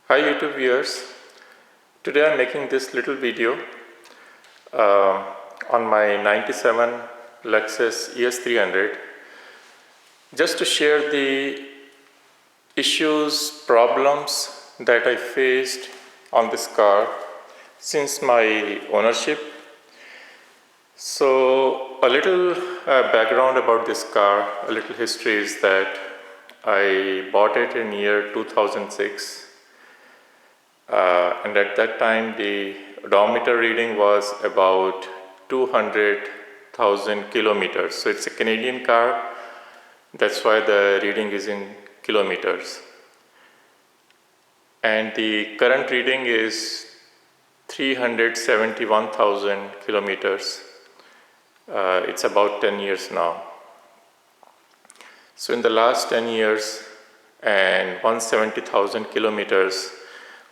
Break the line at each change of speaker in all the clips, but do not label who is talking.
Hi YouTube viewers, today I'm making this little video on my 97 Lexus ES300 just to share the issues, problems that I faced on this car since my ownership. So a little background about this car, a little history is that I bought it in year 2006. And at that time the odometer reading was about 200,000 kilometers. So it's a Canadian car, that's why the reading is in kilometers. And the current reading is 371,000 kilometers. It's about 10 years now. So in the last 10 years and 170,000 kilometers,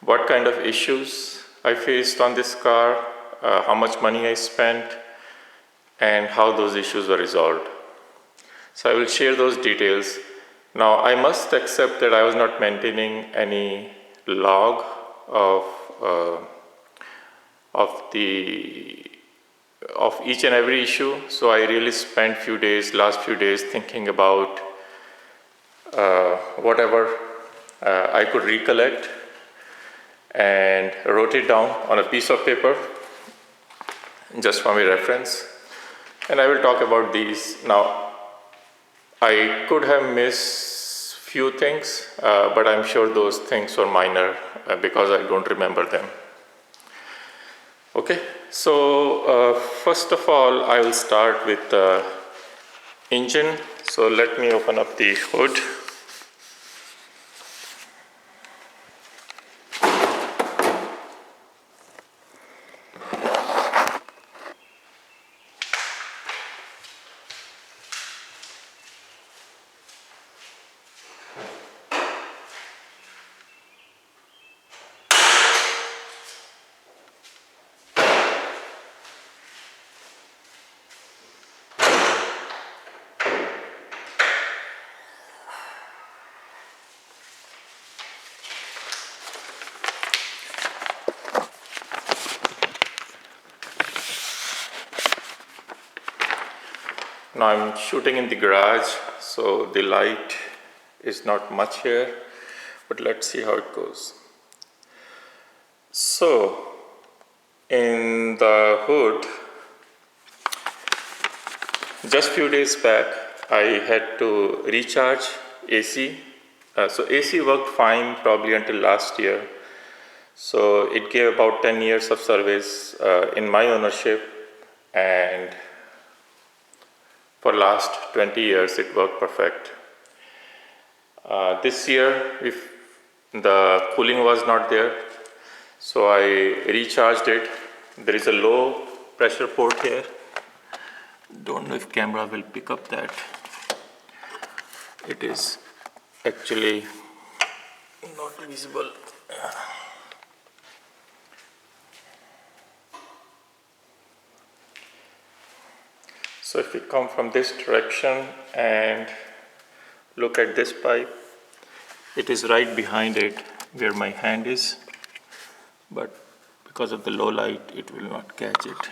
what kind of issues I faced on this car, how much money I spent, and how those issues were resolved. So I will share those details. Now I must accept that I was not maintaining any log of each and every issue. So I really spent last few days thinking about whatever I could recollect, and wrote it down on a piece of paper just for my reference, and I will talk about these. Now I could have missed few things, but I'm sure those things were minor because I don't remember them. Okay, so first of all I will start with the engine. So let me open up the hood. Now I'm shooting in the garage, so the light is not much here, but let's see how it goes. So in the hood, just few days back I had to recharge AC. So AC worked fine probably until last year. So it gave about 10 years of service in my ownership, and for last 20 years it worked perfect. This year the cooling was not there, so I recharged it. There is a low pressure port here. Don't know if camera will pick up that. It is actually not visible. So if we come from this direction and look at this pipe, it is right behind it where my hand is, but because of the low light it will not catch it.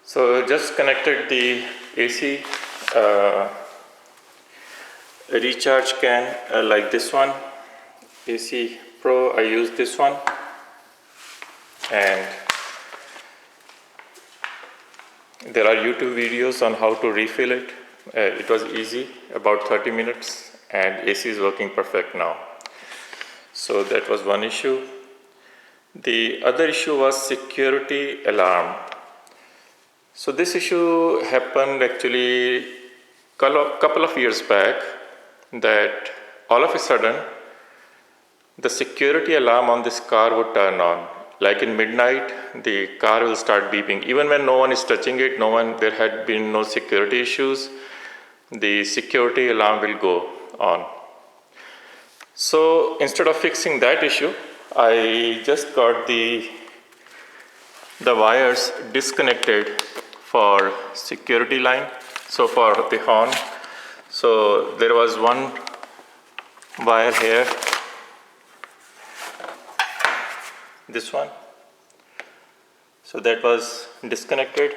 So just connected the AC recharge can like this one, AC Pro. I use this one, and there are YouTube videos on how to refill it. It was easy, about 30 minutes, and AC is working perfect now. So that was one issue. The other issue was security alarm. So this issue happened actually couple of years back, that all of a sudden the security alarm on this car would turn on. Like in midnight, the car will start beeping. Even when no one is touching it, there had been no security issues, the security alarm will go on. So instead of fixing that issue, I just got the wires disconnected for security line, so for the horn. So there was one wire here, this one. So that was disconnected,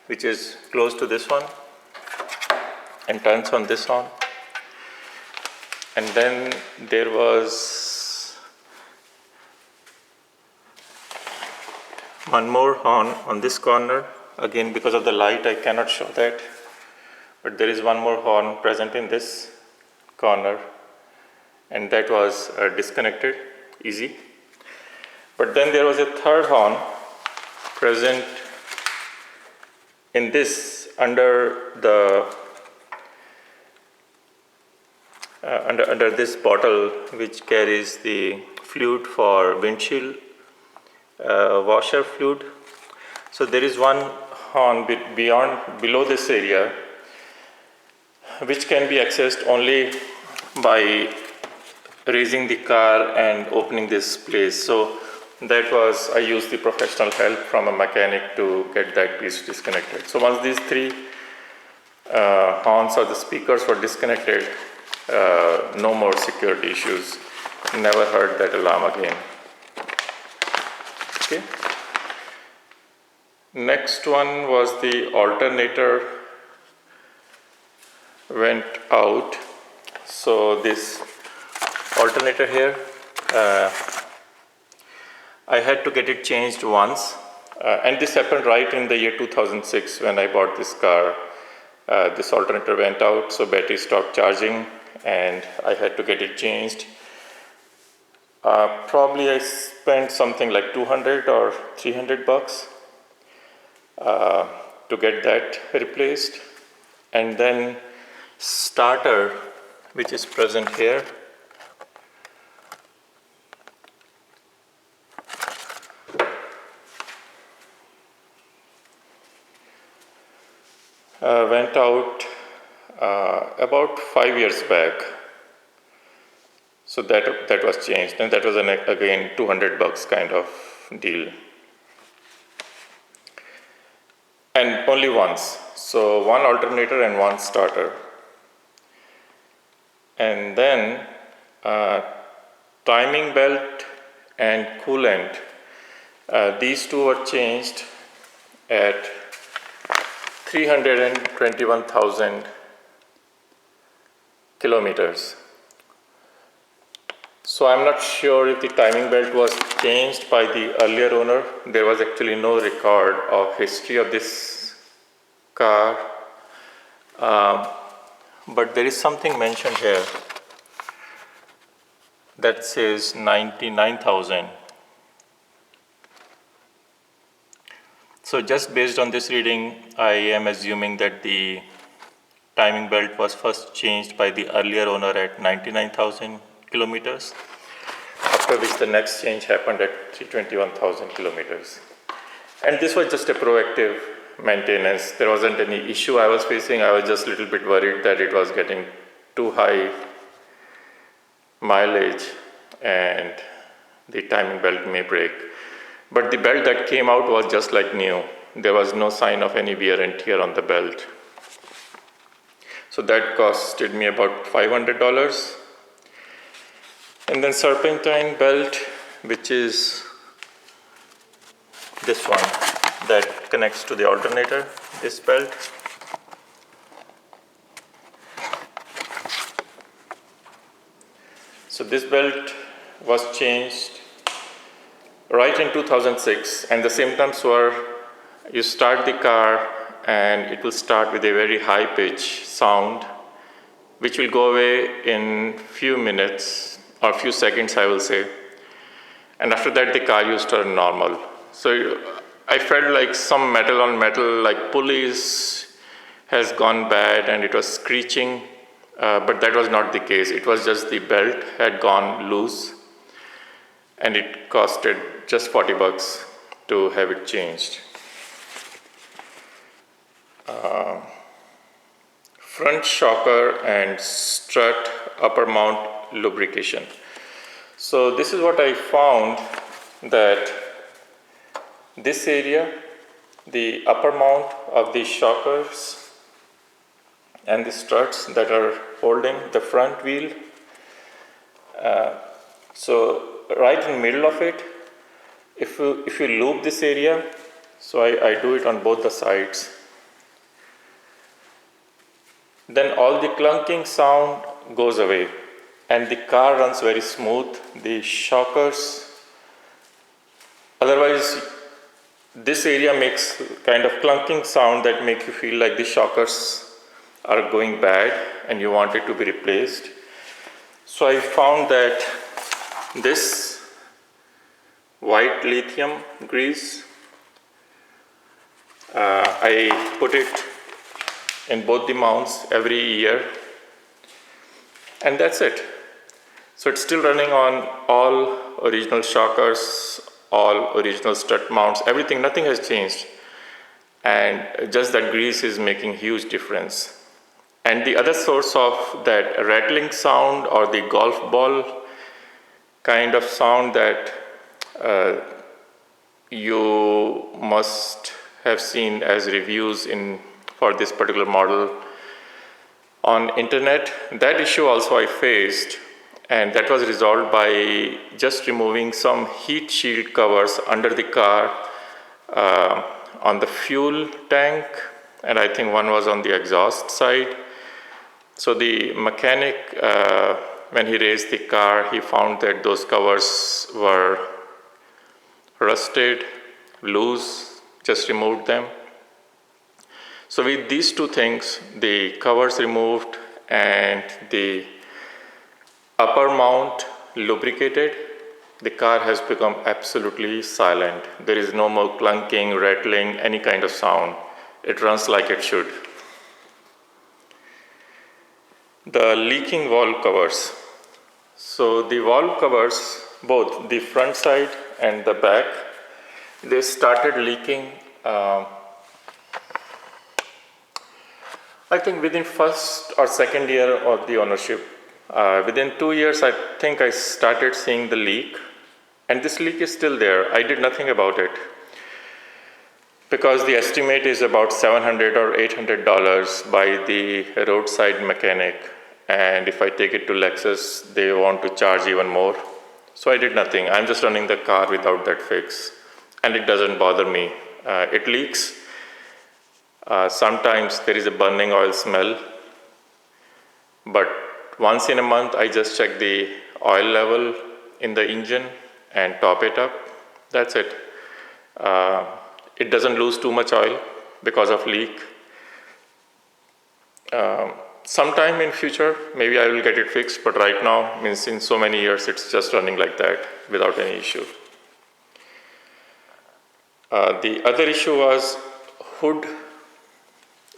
which is close to this one and turns on this on. And then there was one more horn on this corner. Again, because of the light, I cannot show that. But there is one more horn present in this corner, and that was disconnected, easy. But then there was a third horn present in this under the under this bottle, which carries the fluid for windshield washer fluid. So there is one horn below this area, which can be accessed only by raising the car and opening this place. So that was, I used the professional help from a mechanic to get that piece disconnected. So once these three horns or the speakers were disconnected, no more security issues. Never heard that alarm again. Okay. Next one was the alternator went out. So this alternator here, I had to get it changed once, and this happened right in the year 2006 when I bought this car. This alternator went out, so battery stopped charging, and I had to get it changed. Probably I spent something like 200 or 300 bucks to get that replaced. And then starter, which is present here, went out about 5 years back. So that was changed, and that was again 200 bucks kind of deal. And only once. So one alternator and one starter. And then timing belt and coolant, these two were changed at 321,000 kilometers. So I'm not sure if the timing belt was changed by the earlier owner. There was actually no record of history of this car. But there is something mentioned here that says 99,000. So just based on this reading, I am assuming that the timing belt was first changed by the earlier owner at 99,000 kilometers, after which the next change happened at 321,000 kilometers. And this was just a proactive maintenance. There wasn't any issue I was facing. I was just a little bit worried that it was getting too high mileage and the timing belt may break. But the belt that came out was just like new. There was no sign of any wear and tear on the belt. So that costed me about $500. And then serpentine belt, which is this one that connects to the alternator, this belt. So this belt was changed right in 2006, and the symptoms were you start the car and it will start with a very high pitch sound, which will go away in few minutes or few seconds, I will say. And after that, the car used to turn normal. So I felt like some metal on metal, like pulleys, has gone bad and it was screeching, but that was not the case. It was just the belt had gone loose, and it costed just 40 bucks to have it changed. Front shocker and strut upper mount lubrication. So this is what I found, that this area, the upper mount of the shockers, and the struts that are holding the front wheel. So right in the middle of it, if you loop this area, so I do it on both the sides, then all the clunking sound goes away and the car runs very smooth. The shockers, otherwise this area makes kind of clunking sound that make you feel like the shockers are going bad and you want it to be replaced. So I found that this white lithium grease, I put it in both the mounts every year, and that's it. So it's still running on all original shockers, all original strut mounts, everything, nothing has changed. And just that grease is making huge difference. And the other source of that rattling sound or the golf ball kind of sound that you must have seen as reviews for this particular model on internet, that issue also I faced, and that was resolved by just removing some heat shield covers under the car on the fuel tank, and I think one was on the exhaust side. So the mechanic, when he raised the car, he found that those covers were rusted, loose, just removed them. So with these two things, the covers removed and the upper mount lubricated, the car has become absolutely silent. There is no more clunking, rattling, any kind of sound. It runs like it should. The leaking valve covers. So the valve covers, both the front side and the back, they started leaking I think within first or second year of the ownership. Within 2 years, I think I started seeing the leak, and this leak is still there. I did nothing about it because the estimate is about $700 or $800 by the roadside mechanic, and if I take it to Lexus, they want to charge even more. So I did nothing. I'm just running the car without that fix, and it doesn't bother me. It leaks. Sometimes there is a burning oil smell, but once in a month I just check the oil level in the engine and top it up. That's it. It doesn't lose too much oil because of leak. Sometime in future, maybe I will get it fixed, but right now, means in so many years, it's just running like that without any issue. The other issue was hood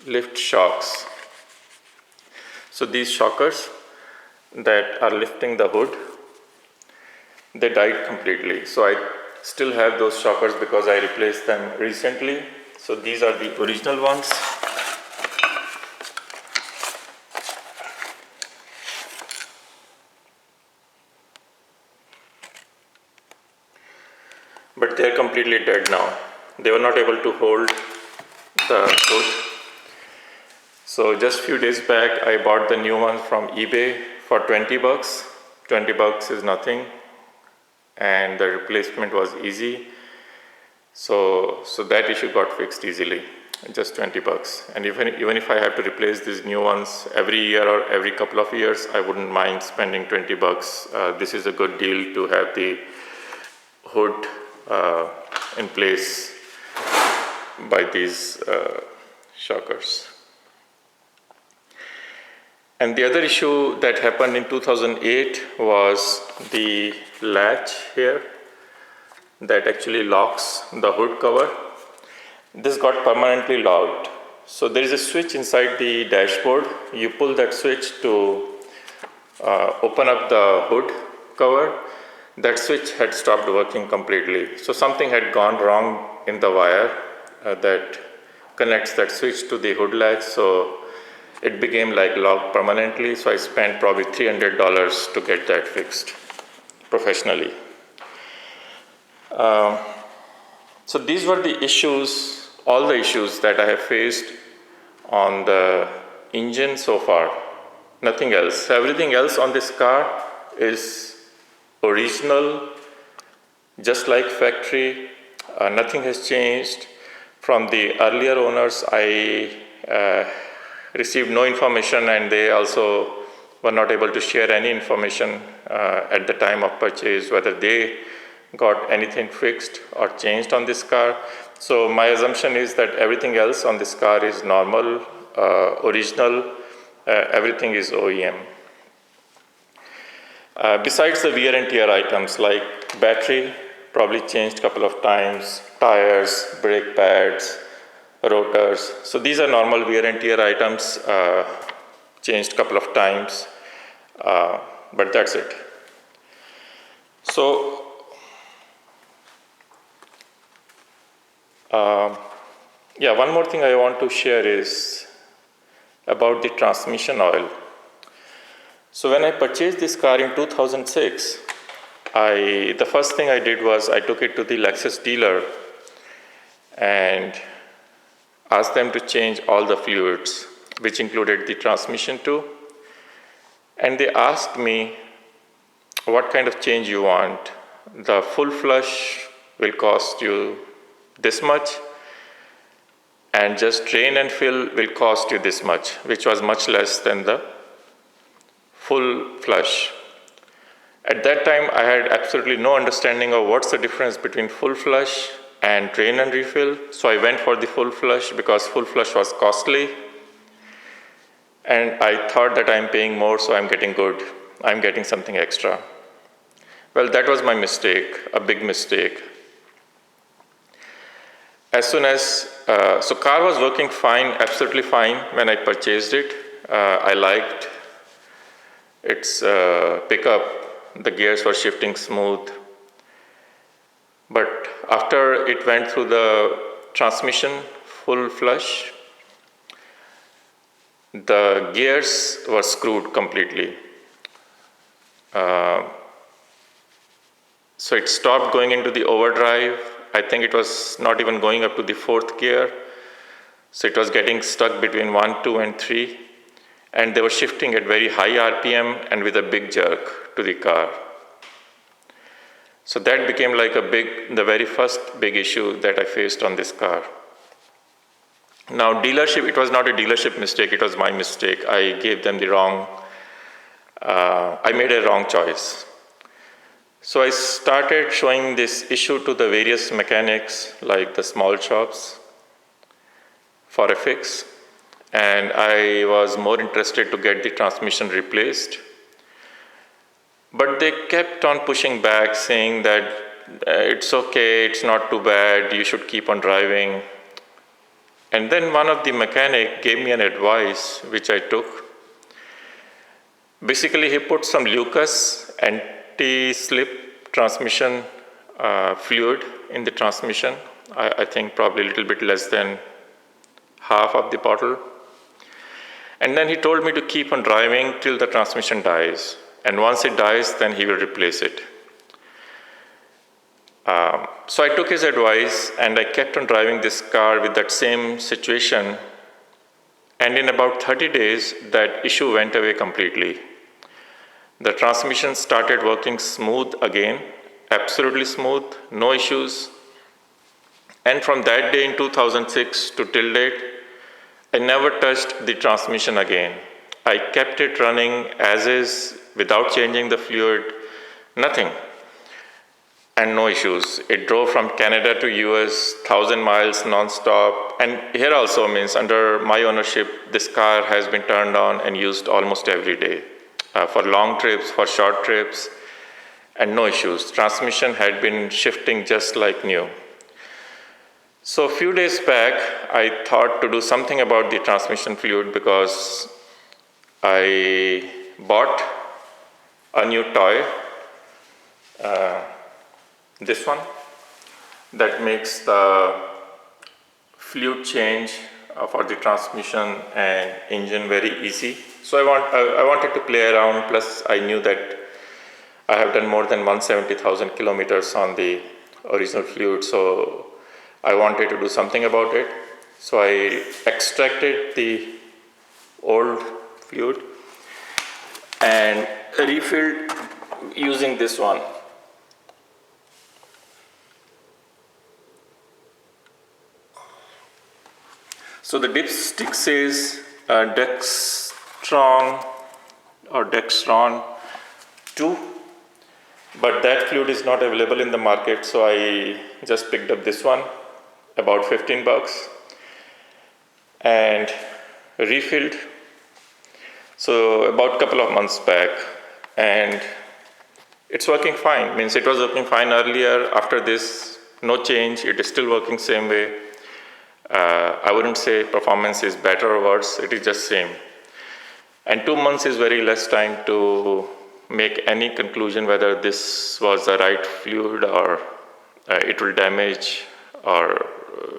lift shocks. So these shockers that are lifting the hood, they died completely. So I still have those shockers because I replaced them recently. So these are the original ones. But they're completely dead now. They were not able to hold the hood. So just few days back, I bought the new one from eBay for 20 bucks. 20 bucks is nothing, and the replacement was easy. So that issue got fixed easily, just 20 bucks. And even if I have to replace these new ones every year or every couple of years, I wouldn't mind spending 20 bucks. This is a good deal to have the hood in place by these shockers. And the other issue that happened in 2008 was the latch here that actually locks the hood cover. This got permanently locked. So there is a switch inside the dashboard. You pull that switch to open up the hood cover. That switch had stopped working completely. So something had gone wrong in the wire that connects that switch to the hood latch. So it became like locked permanently. So I spent probably $300 to get that fixed professionally. So these were the issues, all the issues that I have faced on the engine so far, nothing else. Everything else on this car is original, just like factory. Nothing has changed. From the earlier owners, I received no information, and they also were not able to share any information at the time of purchase, whether they got anything fixed or changed on this car. So my assumption is that everything else on this car is normal, original, everything is OEM. Besides the wear and tear items like battery, probably changed a couple of times, tires, brake pads, rotors. So these are normal wear and tear items, changed a couple of times, but that's it. So, one more thing I want to share is about the transmission oil. So when I purchased this car in 2006, the first thing I did was I took it to the Lexus dealer and asked them to change all the fluids, which included the transmission too. And they asked me, what kind of change you want? The full flush will cost you this much, and just drain and fill will cost you this much, which was much less than the full flush. At that time, I had absolutely no understanding of what's the difference between full flush and drain and refill. So I went for the full flush because full flush was costly. And I thought that I'm paying more, so I'm getting good. I'm getting something extra. Well, that was my mistake, a big mistake. As soon as, so car was working fine, absolutely fine when I purchased it. I liked its pickup. The gears were shifting smooth. But after it went through the transmission full flush, the gears were screwed completely. So it stopped going into the overdrive. I think it was not even going up to the 4th gear. So it was getting stuck between 1, 2, and 3. And they were shifting at very high RPM and with a big jerk to the car. So that became like the very first big issue that I faced on this car. Now dealership, it was not a dealership mistake, it was my mistake. I gave them the wrong, I made a wrong choice. So I started showing this issue to the various mechanics, like the small shops, for a fix. And I was more interested to get the transmission replaced. But they kept on pushing back, saying that it's okay, it's not too bad, you should keep on driving. And then one of the mechanic gave me an advice, which I took. Basically, he put some Lucas anti-slip transmission fluid in the transmission. I think probably a little bit less than half of the bottle. And then he told me to keep on driving till the transmission dies. And once it dies, then he will replace it. So I took his advice and I kept on driving this car with that same situation. And in about 30 days, that issue went away completely. The transmission started working smooth again, absolutely smooth, no issues. And from that day in 2006 to till date, I never touched the transmission again. I kept it running as is, without changing the fluid, nothing. And no issues. It drove from Canada to US, 1,000 miles non-stop. And here also means under my ownership, this car has been turned on and used almost every day. For long trips, for short trips, and no issues. Transmission had been shifting just like new. So a few days back, I thought to do something about the transmission fluid because I bought a new toy, this one, that makes the fluid change for the transmission and engine very easy. So I wanted to play around, plus I knew that I have done more than 170,000 kilometers on the original fluid, so I wanted to do something about it. So I extracted the old fluid and refilled using this one. So the dipstick says Dextron or Dextron 2, but that fluid is not available in the market, so I just picked up this one, about 15 bucks, and refilled. So about a couple of months back, and it's working fine. Means it was working fine earlier. After this, no change. It is still working same way. I wouldn't say performance is better or worse. It is just same. And 2 months is very less time to make any conclusion whether this was the right fluid or it will damage or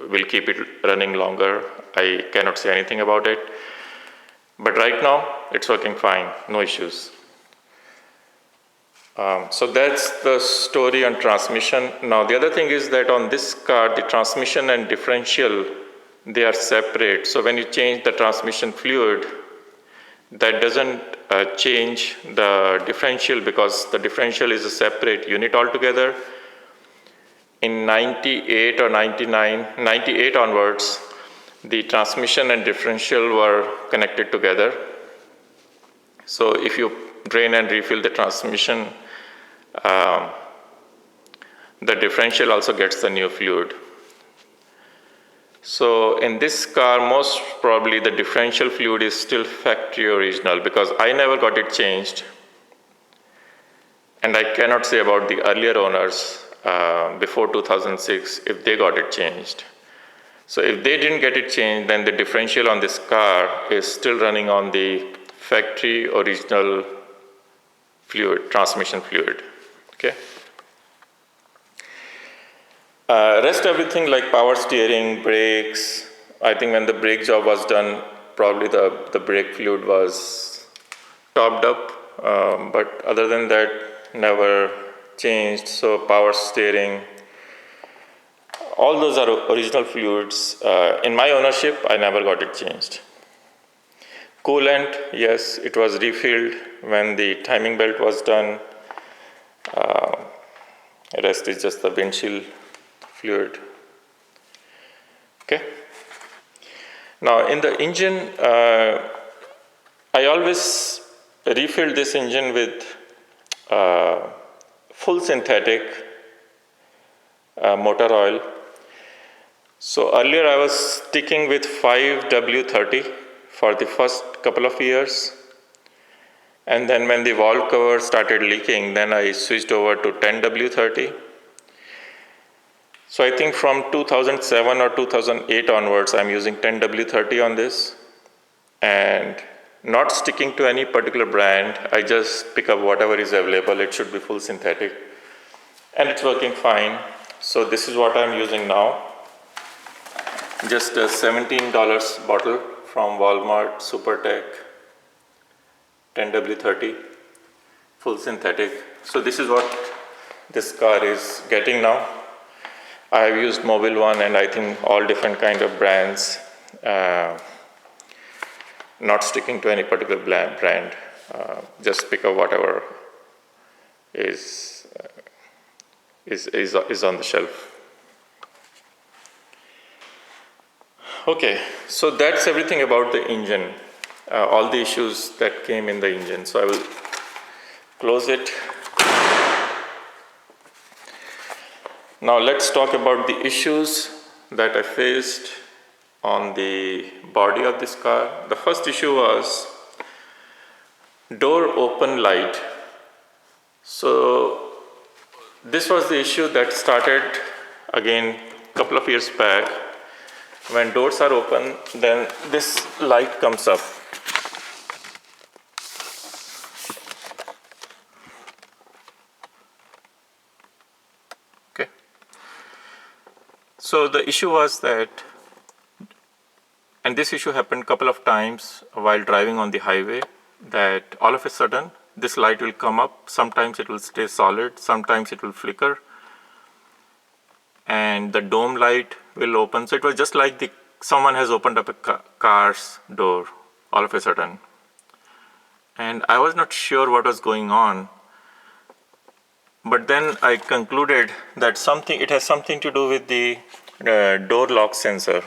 will keep it running longer. I cannot say anything about it. But right now, it's working fine, no issues. So that's the story on transmission. Now, the other thing is that on this car, the transmission and differential, they are separate. So when you change the transmission fluid, that doesn't change the differential because the differential is a separate unit altogether. In 98 or 99, 98 onwards, the transmission and differential were connected together. So if you drain and refill the transmission, the differential also gets the new fluid. So in this car, most probably the differential fluid is still factory original because I never got it changed. And I cannot say about the earlier owners before 2006 if they got it changed. So if they didn't get it changed, then the differential on this car is still running on the factory original fluid, transmission fluid. Okay. Rest everything like power steering, brakes. I think when the brake job was done, probably the brake fluid was topped up. But other than that, never changed. So power steering, all those are original fluids. In my ownership, I never got it changed. Coolant, yes, it was refilled when the timing belt was done. The rest is just the windshield fluid. Okay. Now in the engine, I always refilled this engine with full synthetic motor oil. So earlier I was sticking with 5W30 for the first couple of years. And then when the valve cover started leaking, then I switched over to 10W30. So I think from 2007 or 2008 onwards, I'm using 10W30 on this. And not sticking to any particular brand, I just pick up whatever is available. It should be full synthetic. And it's working fine. So this is what I'm using now. Just a $17 bottle from Walmart, SuperTech, 10W30, full synthetic. So this is what this car is getting now. I have used Mobil One and I think all different kind of brands, not sticking to any particular brand, just pick up whatever is on the shelf. Okay, so that's everything about the engine, all the issues that came in the engine. So I will close it. Now let's talk about the issues that I faced on the body of this car. The first issue was door open light. So this was the issue that started again a couple of years back. When doors are open, then this light comes up. Okay. So the issue was that, and this issue happened a couple of times while driving on the highway, that all of a sudden this light will come up. Sometimes it will stay solid, sometimes it will flicker, and the dome light will open. So it was just like someone has opened up a car's door all of a sudden. And I was not sure what was going on. But then I concluded that it has something to do with the door lock sensor.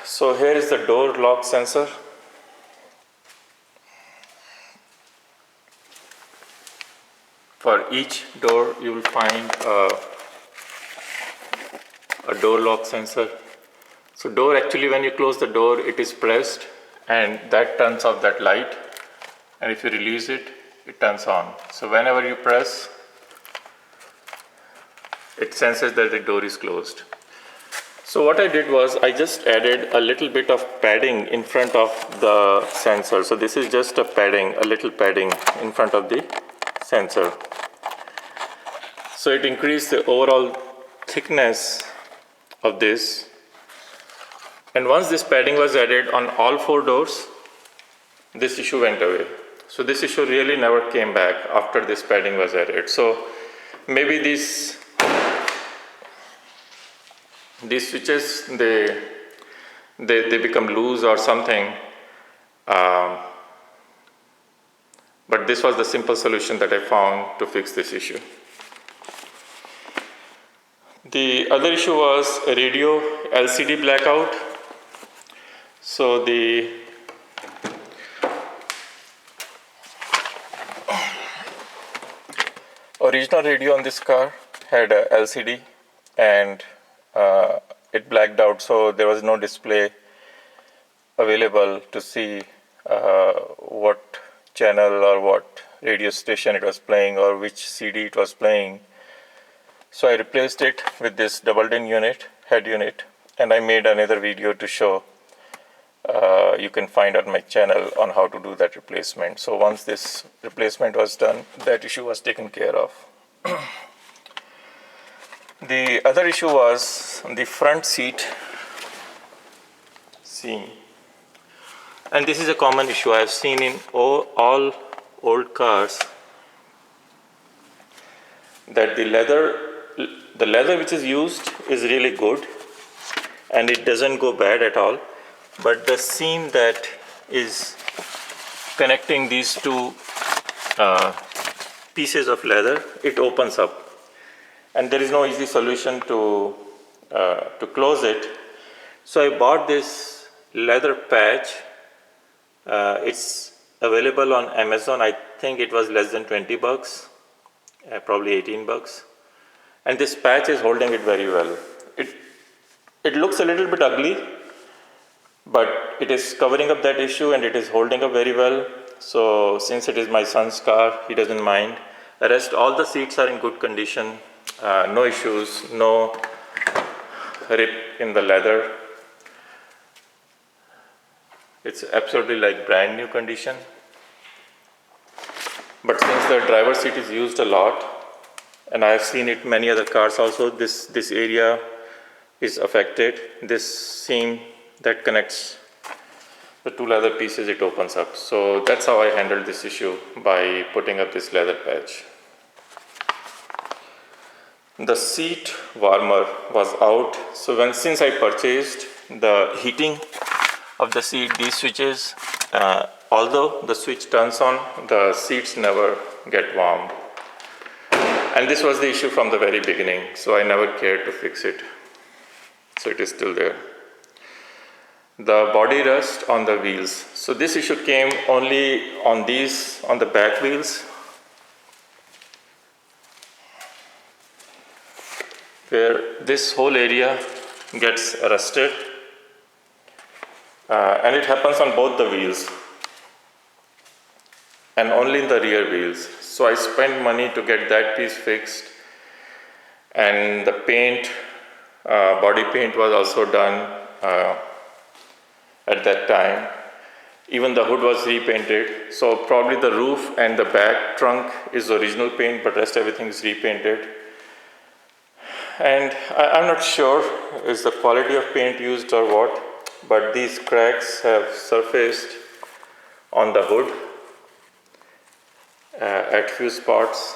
So here is the door lock sensor. For each door you will find a door lock sensor. So door, actually when you close the door, it is pressed and that turns off that light, and if you release it, it turns on. So whenever you press, it senses that the door is closed. So what I did was I just added a little bit of padding in front of the sensor. So this is just a little padding in front of the sensor. So it increased the overall thickness of this. And once this padding was added on all 4 doors, this issue went away. So this issue really never came back after this padding was added. So maybe these switches, they become loose or something. But this was the simple solution that I found to fix this issue. The other issue was a radio LCD blackout. So the original radio on this car had a LCD and it blacked out, so there was no display available to see what channel or what radio station it was playing or which CD it was playing. So I replaced it with this double-din head unit, and I made another video to show. You can find on my channel on how to do that replacement. So once this replacement was done, that issue was taken care of. The other issue was the front seat seam. And this is a common issue I have seen in all old cars, that the leather which is used is really good and it doesn't go bad at all, but the seam that is connecting these two pieces of leather, it opens up, and there is no easy solution to close it. So I bought this leather patch. It's available on Amazon. I think it was less than $20, probably $18. And this patch is holding it very well. It looks a little bit ugly, but it is covering up that issue and it is holding up very well. So since it is my son's car, he doesn't mind. The rest, all the seats are in good condition. No issues, no rip in the leather. It's absolutely like brand new condition. But since the driver's seat is used a lot, and I have seen it many other cars also, this area is affected. This seam that connects the two leather pieces, it opens up. So that's how I handled this issue, by putting up this leather patch. The seat warmer was out. So since I purchased the heating of the seat, these switches, although the switch turns on, the seats never get warm. And this was the issue from the very beginning, so I never cared to fix it. So it is still there. The body rest on the wheels. So this issue came only on the back wheels, where this whole area gets rusted, and it happens on both the wheels and only in the rear wheels. So I spent money to get that piece fixed, and the paint, body paint was also done at that time. Even the hood was repainted. So probably the roof and the back trunk is original paint, but rest everything is repainted. And I'm not sure is the quality of paint used or what, but these cracks have surfaced on the hood at few spots.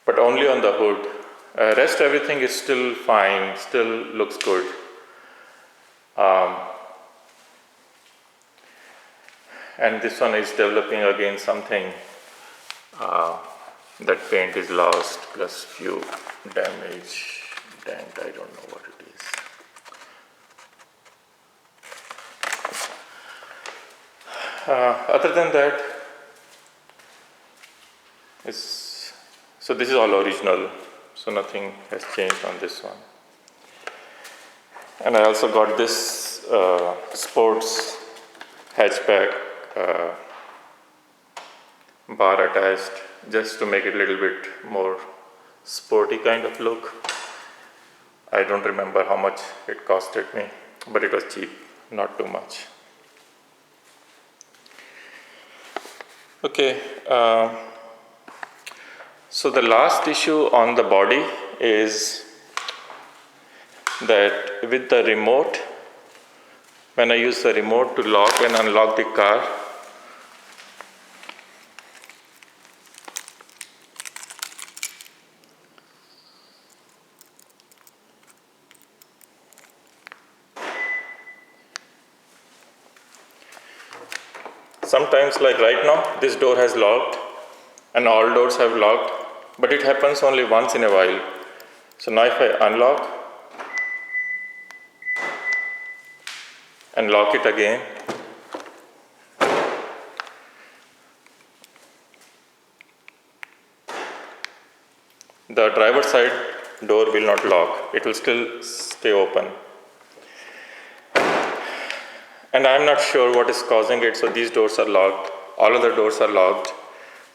But only only on the hood. Rest everything is still fine, still looks good. And this one is developing again something. That paint is lost plus few damage, dent, I don't know what it is. Other than that, so this is all original, so nothing has changed on this one. And I also got this sports hatchback bar attached just to make it a little bit more sporty kind of look. I don't remember how much it costed me, but it was cheap, not too much. Okay, so the last issue on the body is that with the remote, when I use the remote to lock and unlock the car, sometimes, like right now, this door has locked and all doors have locked, but it happens only once in a while. So now if I unlock and lock it again, the driver's side door will not lock, it will still stay open. And I'm not sure what is causing it, so these doors are locked, all other doors are locked,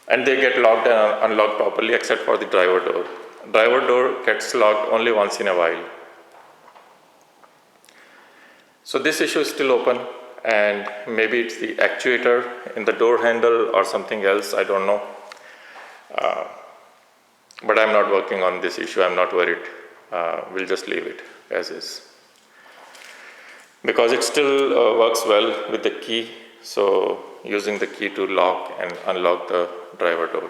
and they get locked and unlocked properly except for the driver door. Driver door gets locked only once in a while. So this issue is still open, and maybe it's the actuator in the door handle or something else, I don't know. But I'm not working on this issue, I'm not worried. We'll just leave it as is. Because it still works well with the key, so using the key to lock and unlock the driver door.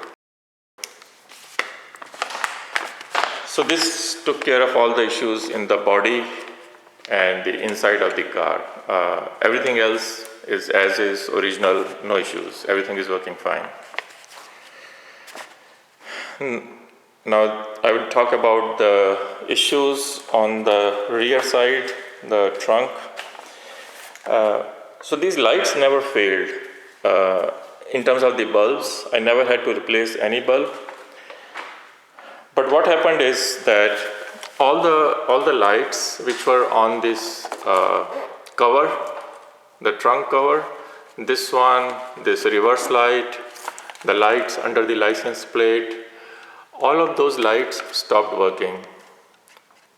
So this took care of all the issues in the body and the inside of the car. Everything else is as is, original, no issues. Everything is working fine. Now I will talk about the issues on the rear side, the trunk. So these lights never failed. In terms of the bulbs, I never had to replace any bulb. But what happened is that all the lights which were on this cover, the trunk cover, this one, this reverse light, the lights under the license plate, all of those lights stopped working.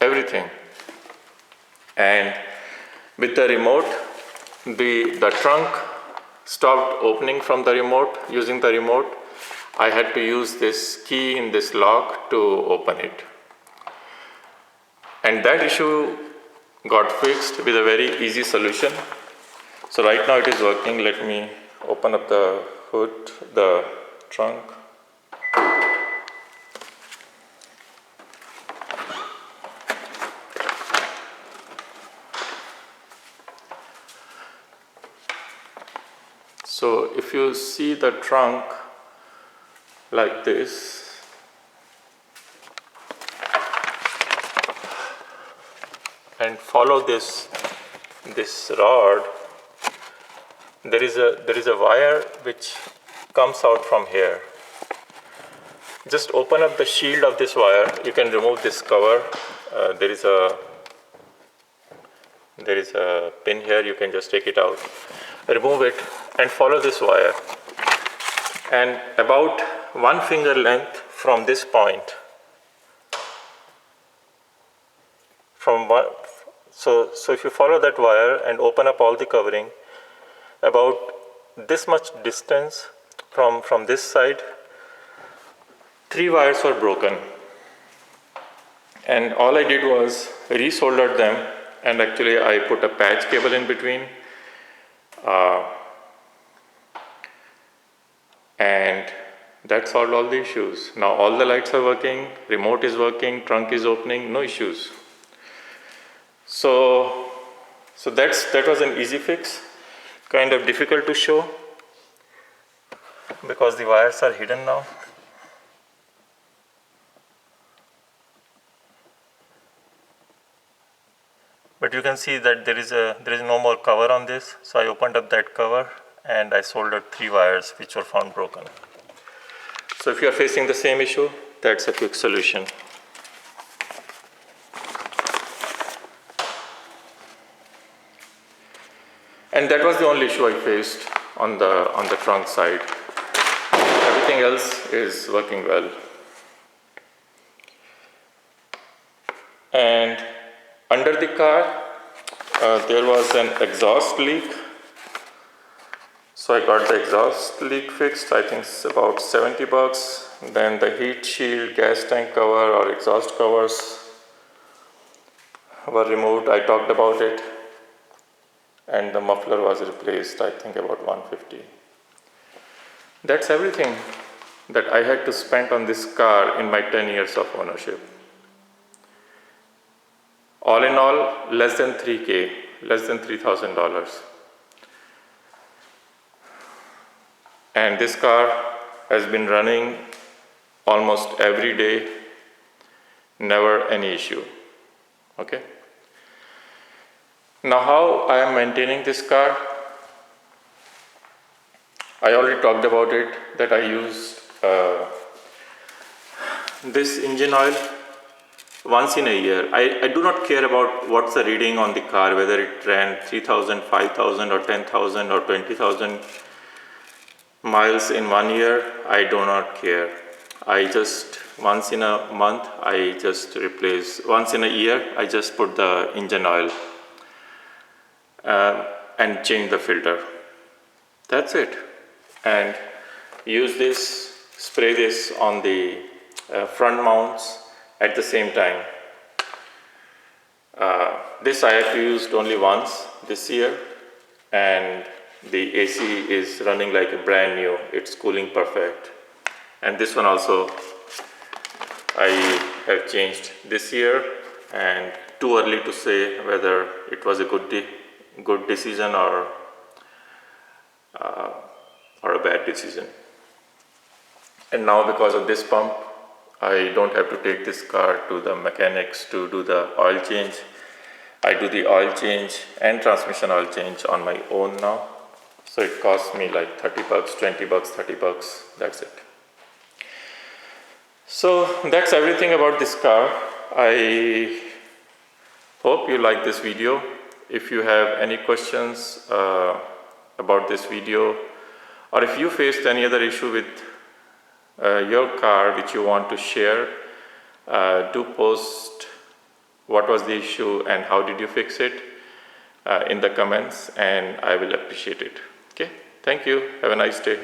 Everything. And with the remote, the trunk stopped opening from the remote. Using the remote, I had to use this key in this lock to open it. And that issue got fixed with a very easy solution. So right now it is working. Let me open up the hood, the trunk. So if you see the trunk like this, and follow this rod, there is a wire which comes out from here. Just open up the shield of this wire. You can remove this cover. There is a pin here. You can just take it out, remove it, and follow this wire. And about 1 finger length from this point, so if you follow that wire and open up all the covering, about this much distance from this side, 3 wires were broken. And all I did was resoldered them, and actually I put a patch cable in between. And That solved all the issues. Now all the lights are working, remote is working, trunk is opening, no issues. So that was an easy fix. Kind of difficult to show because the wires are hidden now. But you can see that there is no more cover on this. So I opened up that cover and I soldered 3 wires which were found broken. So if you are facing the same issue, that's a quick solution. And that was the only issue I faced on the trunk side. Everything else is working well. And under the car, there was an exhaust leak. So I got the exhaust leak fixed. I think it's about $70. Then the heat shield, gas tank cover or exhaust covers were removed. I talked about it. And the muffler was replaced, I think about $150. That's everything that I had to spend on this car in my 10 years of ownership. All in all, less than $3,000, less than $3,000. And this car has been running almost every day, never any issue. Okay? Now how I am maintaining this car, I already talked about it, that I used this engine oil once in a year. I do not care about what's the reading on the car, whether it ran 3,000, 5,000 or 10,000 or 20,000 miles in 1 year. I do not care. I just once in a month, I just replace, once in a year, I just put the engine oil and change the filter. That's it. And use this, spray this on the front mounts at the same time. This I have used only once this year, and the AC is running like a brand new. It's cooling perfect. And this one also I have changed this year, and too early to say whether it was a good decision or a bad decision. And now because of this pump, I don't have to take this car to the mechanics to do the oil change. I do the oil change and transmission oil change on my own now. So it costs me like $30, $20, $30, that's it. So that's everything about this car. I hope you like this video. If you have any questions about this video, or if you faced any other issue with your car which you want to share, do post what was the issue and how did you fix it in the comments, and I will appreciate it. Okay, thank you. Have a nice day.